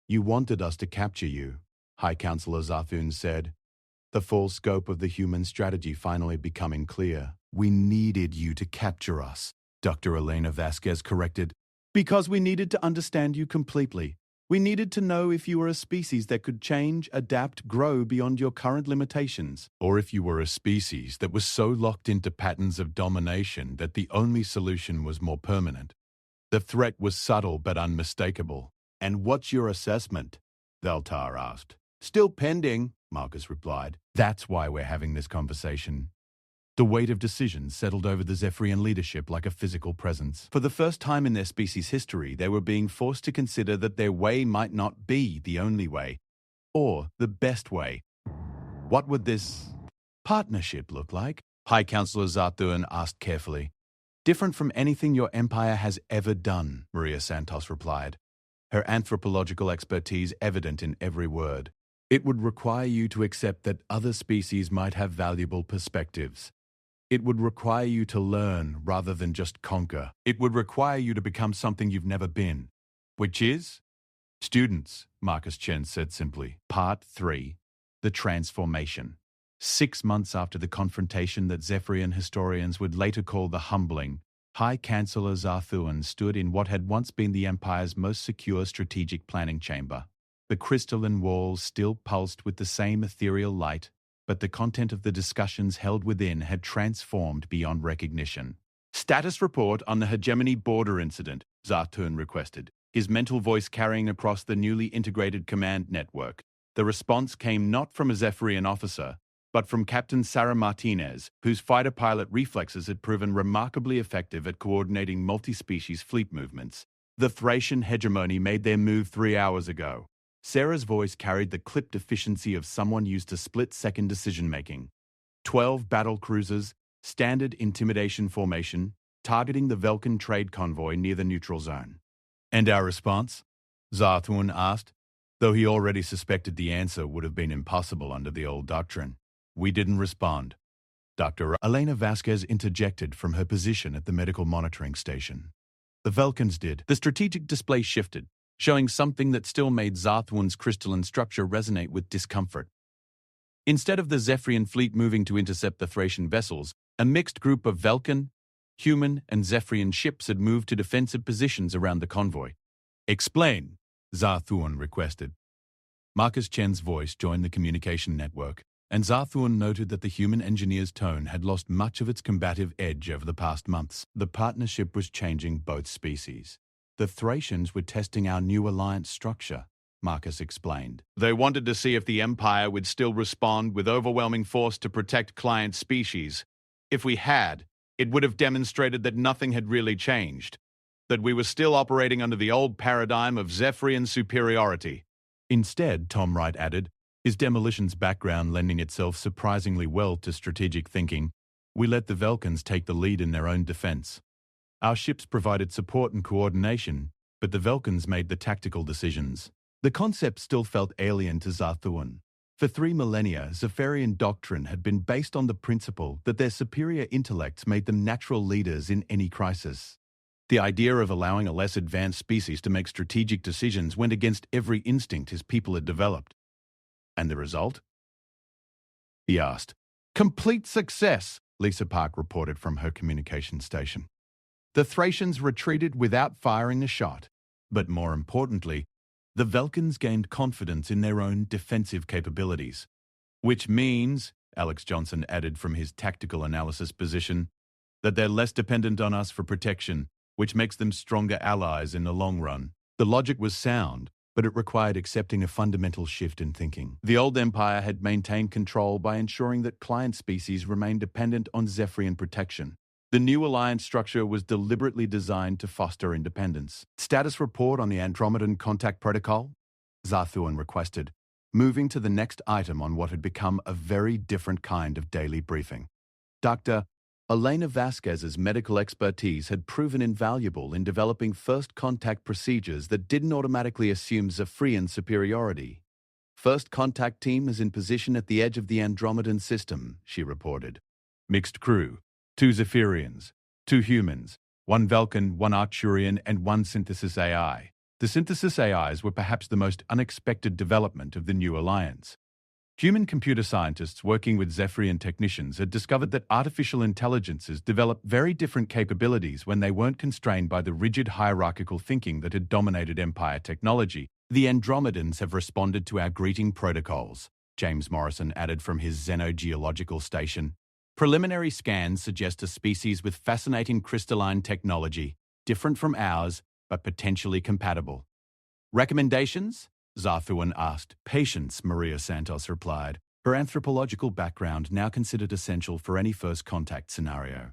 You wanted us to capture you, High Counselor Zarthun said, the full scope of the human strategy finally becoming clear. We needed you to capture us, Dr. Elena Vasquez corrected, because we needed to understand you completely. We needed to know if you were a species that could change, adapt, grow beyond your current limitations, or if you were a species that was so locked into patterns of domination that the only solution was more permanent. The threat was subtle but unmistakable. And what's your assessment? Veltar asked. Still pending, Marcus replied. That's why we're having this conversation. The weight of decisions settled over the Zephyrian leadership like a physical presence. For the first time in their species' history, they were being forced to consider that their way might not be the only way, or the best way. What would this partnership look like? High Counselor Zarthun asked carefully. Different from anything your empire has ever done, Maria Santos replied, her anthropological expertise evident in every word. It would require you to accept that other species might have valuable perspectives. It would require you to learn rather than just conquer. It would require you to become something you've never been. Which is? Students, Marcus Chen said simply. Part 3. The Transformation. 6 months after the confrontation that Zephyrian historians would later call the humbling, High Counselor Zarthun stood in what had once been the Empire's most secure strategic planning chamber. The crystalline walls still pulsed with the same ethereal light, but the content of the discussions held within had transformed beyond recognition. Status report on the hegemony border incident, Zarthun requested, his mental voice carrying across the newly integrated command network. The response came not from a Zephyrian officer, but from Captain Sarah Martinez, whose fighter pilot reflexes had proven remarkably effective at coordinating multi-species fleet movements. The Thracian hegemony made their move 3 hours ago. Sarah's voice carried the clipped efficiency of someone used to split-second decision-making. 12 battle cruisers, standard intimidation formation, targeting the Velkan trade convoy near the neutral zone. And our response? Zarthun asked, though he already suspected the answer would have been impossible under the old doctrine. We didn't respond. Dr. Elena Vasquez interjected from her position at the medical monitoring station. The Velkans did. The strategic display shifted, showing something that still made Zarthun's crystalline structure resonate with discomfort. Instead of the Zephyrian fleet moving to intercept the Thracian vessels, a mixed group of Velkan, human, and Zephyrian ships had moved to defensive positions around the convoy. Explain, Zarthun requested. Marcus Chen's voice joined the communication network, and Zarthun noted that the human engineer's tone had lost much of its combative edge over the past months. The partnership was changing both species. The Thracians were testing our new alliance structure, Marcus explained. They wanted to see if the Empire would still respond with overwhelming force to protect client species, If we had, it would have demonstrated that nothing had really changed, that we were still operating under the old paradigm of Zephyrian superiority. Instead, Tom Wright added, his demolitions background lending itself surprisingly well to strategic thinking, we let the Vulcans take the lead in their own defense. Our ships provided support and coordination, but the Vulcans made the tactical decisions. The concept still felt alien to Zarthuan. For 3 millennia, Zephyrian doctrine had been based on the principle that their superior intellects made them natural leaders in any crisis. The idea of allowing a less advanced species to make strategic decisions went against every instinct his people had developed. And the result? He asked. Complete success, Lisa Park reported from her communication station. The Thracians retreated without firing a shot, but more importantly, the Vulcans gained confidence in their own defensive capabilities. Which means, Alex Johnson added from his tactical analysis position, that they're less dependent on us for protection, which makes them stronger allies in the long run. The logic was sound, but it required accepting a fundamental shift in thinking. The old empire had maintained control by ensuring that client species remained dependent on Zephyrian protection. The new alliance structure was deliberately designed to foster independence. Status report on the Andromedan contact protocol? Zarthuan requested, moving to the next item on what had become a very different kind of daily briefing. Dr. Elena Vasquez's medical expertise had proven invaluable in developing first contact procedures that didn't automatically assume Zephyrian superiority. First contact team is in position at the edge of the Andromedan system, she reported. Mixed crew. 2 Zephyrians, 2 humans, 1 Vulcan, 1 Arcturian, and 1 synthesis AI. The synthesis AIs were perhaps the most unexpected development of the new alliance. Human computer scientists working with Zephyrian technicians had discovered that artificial intelligences develop very different capabilities when they weren't constrained by the rigid hierarchical thinking that had dominated Empire technology. The Andromedans have responded to our greeting protocols, James Morrison added from his xenogeological station. Preliminary scans suggest a species with fascinating crystalline technology, different from ours, but potentially compatible. Recommendations? Zarthuan asked. Patience, Maria Santos replied, her anthropological background now considered essential for any first contact scenario.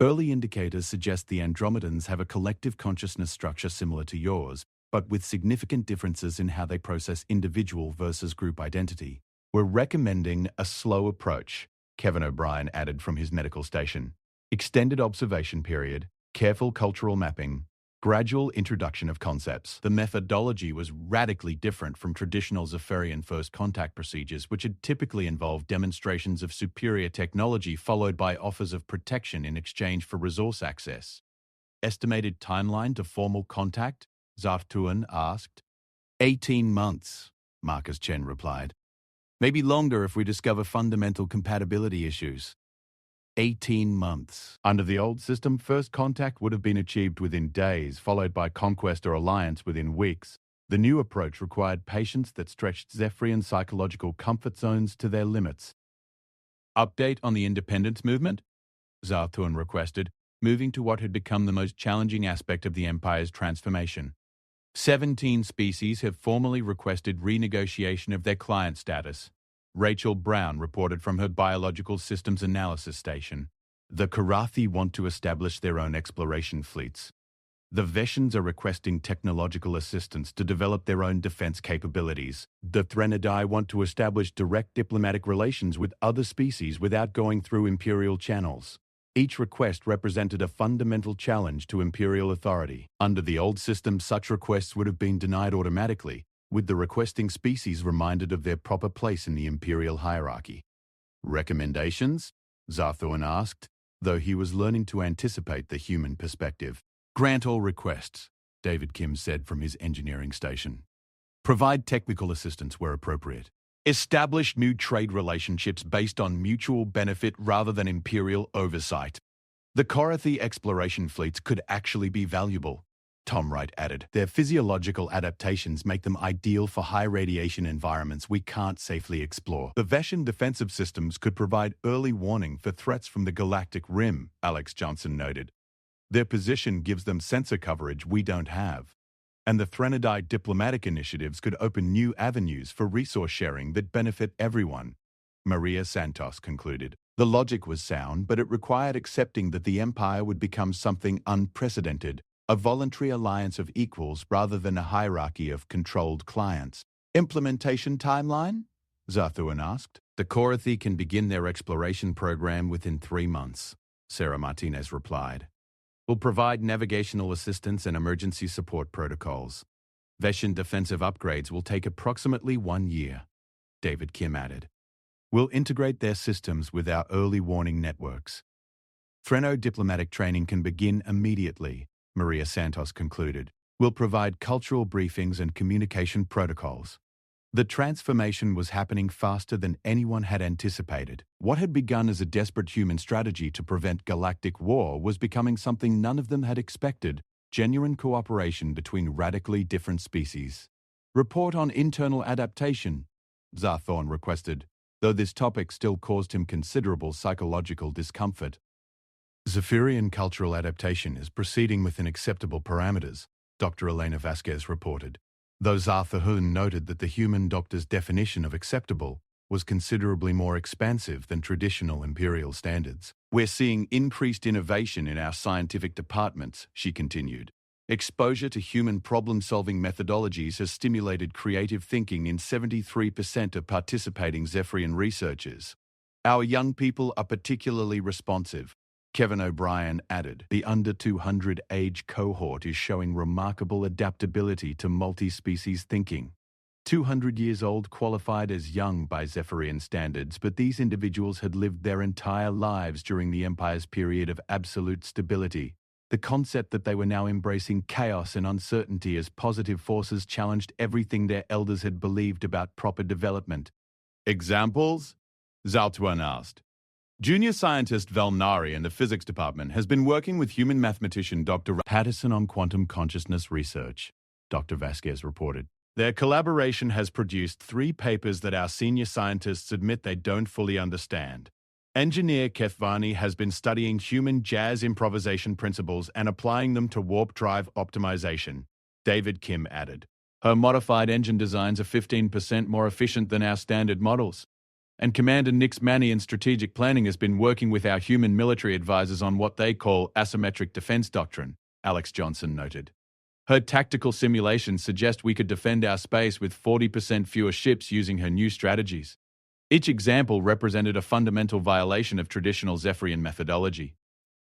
Early indicators suggest the Andromedans have a collective consciousness structure similar to yours, but with significant differences in how they process individual versus group identity. We're recommending a slow approach, Kevin O'Brien added from his medical station. Extended observation period, careful cultural mapping, gradual introduction of concepts. The methodology was radically different from traditional Zephyrian first contact procedures, which had typically involved demonstrations of superior technology followed by offers of protection in exchange for resource access. Estimated timeline to formal contact? Zarthuan asked. 18 months, Marcus Chen replied. Maybe longer if we discover fundamental compatibility issues. 18 months. Under the old system, first contact would have been achieved within days, followed by conquest or alliance within weeks. The new approach required patience that stretched Zephyrian psychological comfort zones to their limits. Update on the independence movement? Zarthuan requested, moving to what had become the most challenging aspect of the Empire's transformation. 17 species have formally requested renegotiation of their client status. Rachel Brown reported from her Biological Systems Analysis Station. The Karathi want to establish their own exploration fleets. The Veshans are requesting technological assistance to develop their own defense capabilities. The Threnodai want to establish direct diplomatic relations with other species without going through imperial channels. Each request represented a fundamental challenge to imperial authority. Under the old system, such requests would have been denied automatically, with the requesting species reminded of their proper place in the imperial hierarchy. Recommendations? Zarthuan asked, though he was learning to anticipate the human perspective. Grant all requests, David Kim said from his engineering station. Provide technical assistance where appropriate. Establish new trade relationships based on mutual benefit rather than imperial oversight. The Karathi exploration fleets could actually be valuable, Tom Wright added. Their physiological adaptations make them ideal for high radiation environments we can't safely explore. The Veshan defensive systems could provide early warning for threats from the Galactic Rim, Alex Johnson noted. Their position gives them sensor coverage we don't have. And the Threnodai diplomatic initiatives could open new avenues for resource sharing that benefit everyone, Maria Santos concluded. The logic was sound, but it required accepting that the Empire would become something unprecedented, a voluntary alliance of equals rather than a hierarchy of controlled clients. Implementation timeline? Zarthuan asked. The Korathi can begin their exploration program within 3 months, Sarah Martinez replied. We'll provide navigational assistance and emergency support protocols. Veshan defensive upgrades will take approximately 1 year, David Kim added. We'll integrate their systems with our early warning networks. Threno diplomatic training can begin immediately, Maria Santos concluded. We'll provide cultural briefings and communication protocols. The transformation was happening faster than anyone had anticipated. What had begun as a desperate human strategy to prevent galactic war was becoming something none of them had expected: genuine cooperation between radically different species. Report on internal adaptation, Zarthorn requested, though this topic still caused him considerable psychological discomfort. Zephyrian cultural adaptation is proceeding within acceptable parameters, Dr. Elena Vasquez reported, though Zarthahun noted that the human doctor's definition of acceptable was considerably more expansive than traditional imperial standards. We're seeing increased innovation in our scientific departments, she continued. Exposure to human problem-solving methodologies has stimulated creative thinking in 73% of participating Zephyrian researchers. Our young people are particularly responsive, Kevin O'Brien added. The under 200 age cohort is showing remarkable adaptability to multi-species thinking. 200 years old qualified as young by Zephyrian standards, but these individuals had lived their entire lives during the Empire's period of absolute stability. The concept that they were now embracing chaos and uncertainty as positive forces challenged everything their elders had believed about proper development. Examples? Zaltuan asked. Junior scientist Valnari in the physics department has been working with human mathematician Dr. Patterson on quantum consciousness research, Dr. Vasquez reported. Their collaboration has produced 3 papers that our senior scientists admit they don't fully understand. Engineer Kethvani has been studying human jazz improvisation principles and applying them to warp drive optimization, David Kim added. Her modified engine designs are 15% more efficient than our standard models. And Commander Nix Manny in strategic planning has been working with our human military advisors on what they call asymmetric defense doctrine, Alex Johnson noted. Her tactical simulations suggest we could defend our space with 40% fewer ships using her new strategies. Each example represented a fundamental violation of traditional Zephyrian methodology.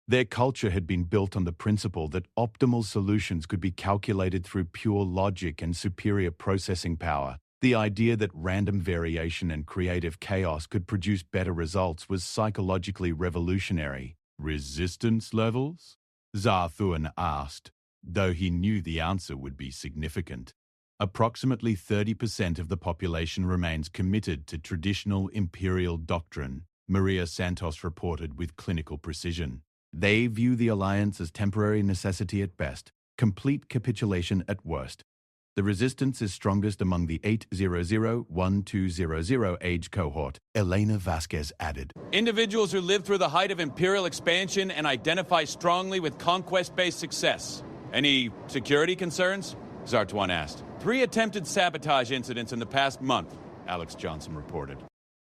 Their culture had been built on the principle that optimal solutions could be calculated through pure logic and superior processing power. The idea that random variation and creative chaos could produce better results was psychologically revolutionary. Resistance levels? Zarthuan asked, though he knew the answer would be significant. Approximately 30% of the population remains committed to traditional imperial doctrine, Maria Santos reported with clinical precision. They view the alliance as temporary necessity at best, complete capitulation at worst. The resistance is strongest among the 800-1200 age cohort, Elena Vasquez added. Individuals who live through the height of imperial expansion and identify strongly with conquest-based success. Any security concerns? Zartuan asked. 3 attempted sabotage incidents in the past month, Alex Johnson reported.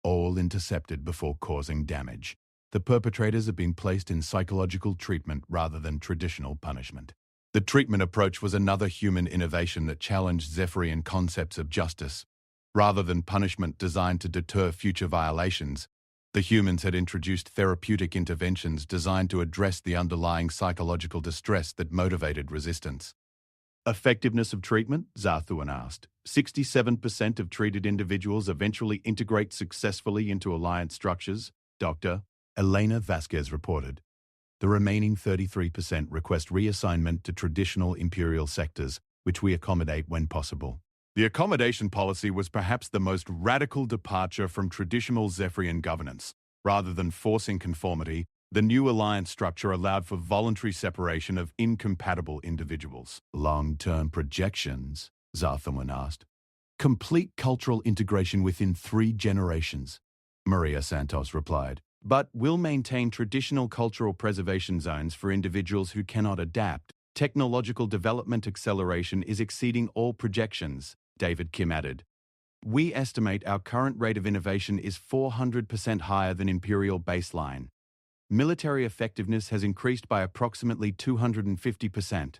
All intercepted before causing damage. The perpetrators have been placed in psychological treatment rather than traditional punishment. The treatment approach was another human innovation that challenged Zephyrian concepts of justice. Rather than punishment designed to deter future violations, the humans had introduced therapeutic interventions designed to address the underlying psychological distress that motivated resistance. Effectiveness of treatment? Zarthuan asked. 67% of treated individuals eventually integrate successfully into alliance structures, Dr. Elena Vasquez reported. The remaining 33% request reassignment to traditional imperial sectors, which we accommodate when possible. The accommodation policy was perhaps the most radical departure from traditional Zephyrian governance. Rather than forcing conformity, the new alliance structure allowed for voluntary separation of incompatible individuals. Long-term projections? Zarthuan asked. Complete cultural integration within 3 generations, Maria Santos replied. But we'll maintain traditional cultural preservation zones for individuals who cannot adapt. Technological development acceleration is exceeding all projections, David Kim added. We estimate our current rate of innovation is 400% higher than Imperial baseline. Military effectiveness has increased by approximately 250%,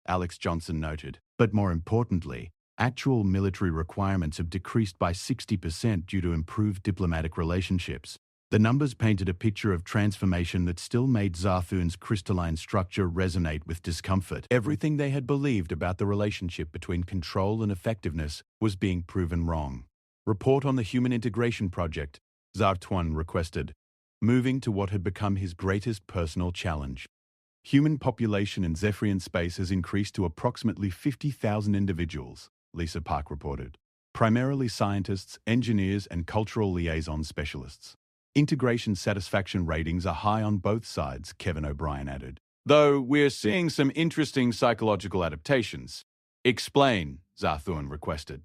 Alex Johnson noted. But more importantly, actual military requirements have decreased by 60% due to improved diplomatic relationships. The numbers painted a picture of transformation that still made Zarthun's crystalline structure resonate with discomfort. Everything they had believed about the relationship between control and effectiveness was being proven wrong. Report on the Human Integration Project, Zartuan requested, moving to what had become his greatest personal challenge. Human population in Zephyrian space has increased to approximately 50,000 individuals, Lisa Park reported, primarily scientists, engineers, and cultural liaison specialists. Integration satisfaction ratings are high on both sides, Kevin O'Brien added. Though we're seeing some interesting psychological adaptations. Explain, Zarthun requested.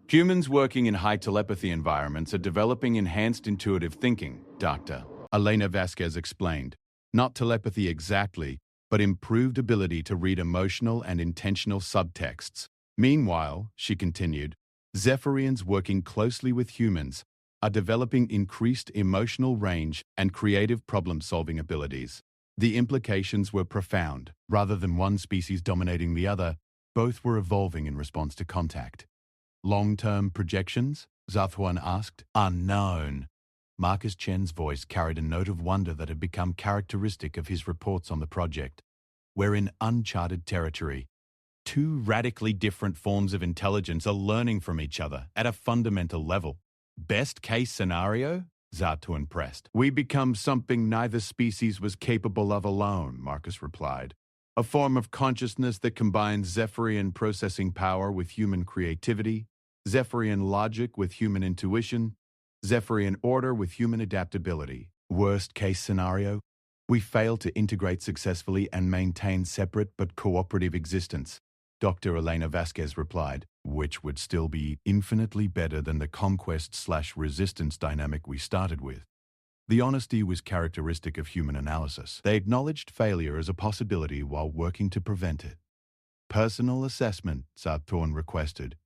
Humans working in high telepathy environments are developing enhanced intuitive thinking, Dr. Elena Vasquez explained. Not telepathy exactly, but improved ability to read emotional and intentional subtexts. Meanwhile, she continued, Zephyrians working closely with humans are developing increased emotional range and creative problem-solving abilities. The implications were profound. Rather than one species dominating the other, both were evolving in response to contact. Long-term projections? Zarthwan asked. Unknown. Marcus Chen's voice carried a note of wonder that had become characteristic of his reports on the project. We're in uncharted territory. Two radically different forms of intelligence are learning from each other at a fundamental level. Best case scenario? Zartuan pressed. We become something neither species was capable of alone, Marcus replied. A form of consciousness that combines Zephyrian processing power with human creativity, Zephyrian logic with human intuition, Zephyrian order with human adaptability. Worst case scenario? We fail to integrate successfully and maintain separate but cooperative existence, Dr. Elena Vasquez replied, which would still be infinitely better than the conquest/resistance dynamic we started with. The honesty was characteristic of human analysis. They acknowledged failure as a possibility while working to prevent it. Personal assessment, Zarthorn requested,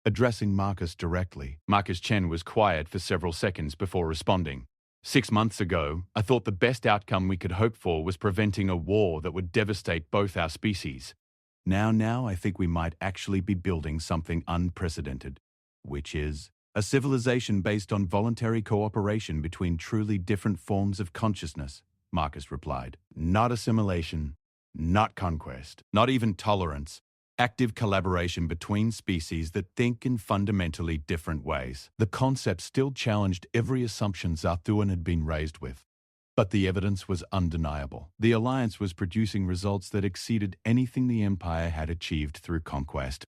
addressing Marcus directly. Marcus Chen was quiet for several seconds before responding. 6 months ago, I thought the best outcome we could hope for was preventing a war that would devastate both our species. Now I think we might actually be building something unprecedented, which is a civilization based on voluntary cooperation between truly different forms of consciousness, Marcus replied. Not assimilation, not conquest, not even tolerance. Active collaboration between species that think in fundamentally different ways. The concept still challenged every assumption Zarthuan had been raised with. But the evidence was undeniable. The Alliance was producing results that exceeded anything the Empire had achieved through conquest.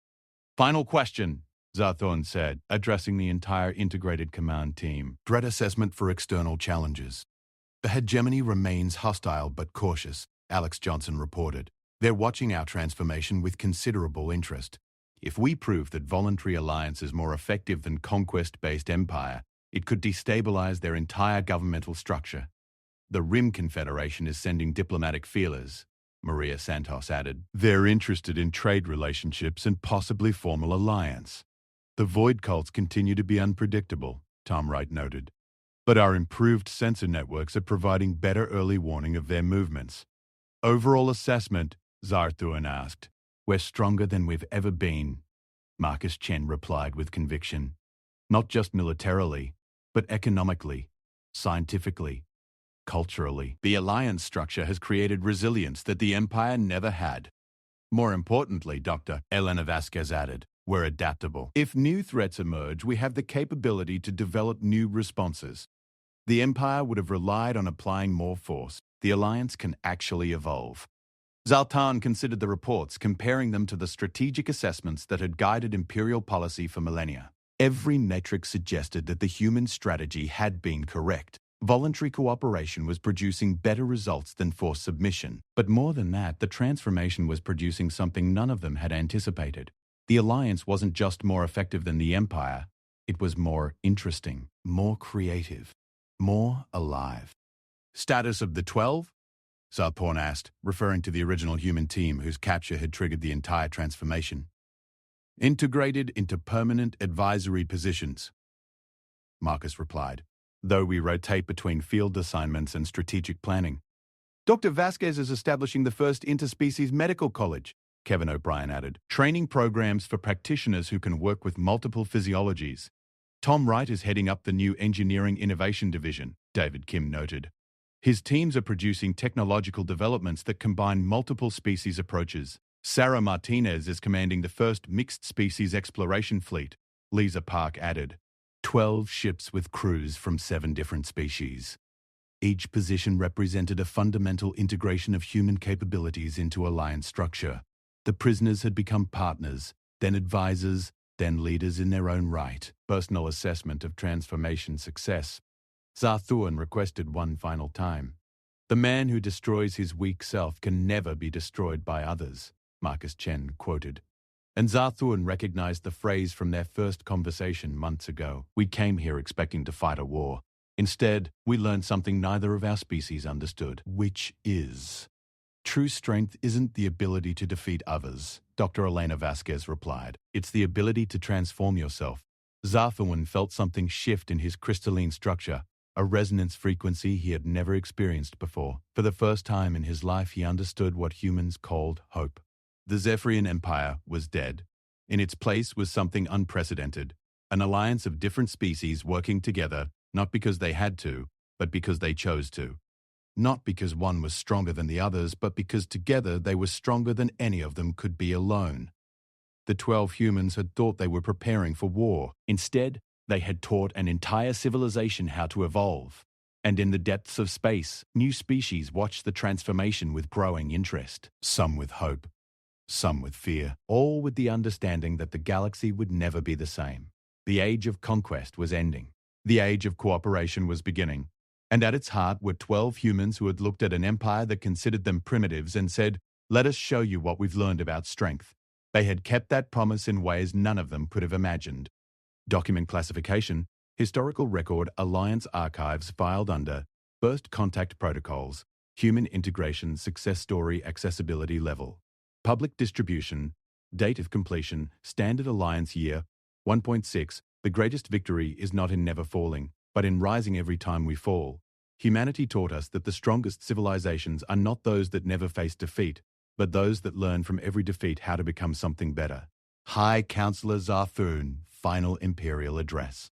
Final question, Zarthorn said, addressing the entire integrated command team. Threat assessment for external challenges. The hegemony remains hostile but cautious, Alex Johnson reported. They're watching our transformation with considerable interest. If we prove that voluntary alliance is more effective than conquest-based empire, it could destabilize their entire governmental structure. The Rim Confederation is sending diplomatic feelers, Maria Santos added. They're interested in trade relationships and possibly formal alliance. The void cults continue to be unpredictable, Tom Wright noted. But our improved sensor networks are providing better early warning of their movements. Overall assessment, Zarthuan asked. We're stronger than we've ever been, Marcus Chen replied with conviction. Not just militarily, but economically, scientifically, culturally. The alliance structure has created resilience that the Empire never had. More importantly, Dr. Elena Vasquez added, we're adaptable. If new threats emerge, we have the capability to develop new responses. The Empire would have relied on applying more force. The Alliance can actually evolve. Zaltan considered the reports, comparing them to the strategic assessments that had guided Imperial policy for millennia. Every metric suggested that the human strategy had been correct. Voluntary cooperation was producing better results than forced submission. But more than that, the transformation was producing something none of them had anticipated. The Alliance wasn't just more effective than the Empire. It was more interesting, more creative, more alive. Status of the 12? Zarporn asked, referring to the original human team whose capture had triggered the entire transformation. Integrated into permanent advisory positions, Marcus replied, though we rotate between field assignments and strategic planning. Dr. Vasquez is establishing the first interspecies medical college, Kevin O'Brien added, training programs for practitioners who can work with multiple physiologies. Tom Wright is heading up the new Engineering Innovation Division, David Kim noted. His teams are producing technological developments that combine multiple species approaches. Sarah Martinez is commanding the first mixed species exploration fleet, Lisa Park added. 12 ships with crews from 7 different species. Each position represented a fundamental integration of human capabilities into alliance structure. The prisoners had become partners, then advisors, then leaders in their own right. Personal assessment of transformation success. Zarthuan requested one final time. The man who destroys his weak self can never be destroyed by others, Marcus Chen quoted. And Zarthuan recognized the phrase from their first conversation months ago. We came here expecting to fight a war. Instead, we learned something neither of our species understood, which is, true strength isn't the ability to defeat others, Dr. Elena Vasquez replied. It's the ability to transform yourself. Zarthuan felt something shift in his crystalline structure, a resonance frequency he had never experienced before. For the first time in his life, he understood what humans called hope. The Zephyrian Empire was dead. In its place was something unprecedented, an alliance of different species working together, not because they had to, but because they chose to. Not because one was stronger than the others, but because together they were stronger than any of them could be alone. The 12 humans had thought they were preparing for war. Instead, they had taught an entire civilization how to evolve. And in the depths of space, new species watched the transformation with growing interest. Some with hope, some with fear, all with the understanding that the galaxy would never be the same. The age of conquest was ending. The age of cooperation was beginning. And at its heart were 12 humans who had looked at an empire that considered them primitives and said, "Let us show you what we've learned about strength." They had kept that promise in ways none of them could have imagined. Document classification, historical record, Alliance archives filed under First Contact Protocols, Human Integration Success Story Accessibility Level. Public distribution, date of completion, Standard Alliance year, 1.6, the greatest victory is not in never falling, but in rising every time we fall. Humanity taught us that the strongest civilizations are not those that never face defeat, but those that learn from every defeat how to become something better. High Counselor Zarthuan, Final Imperial Address.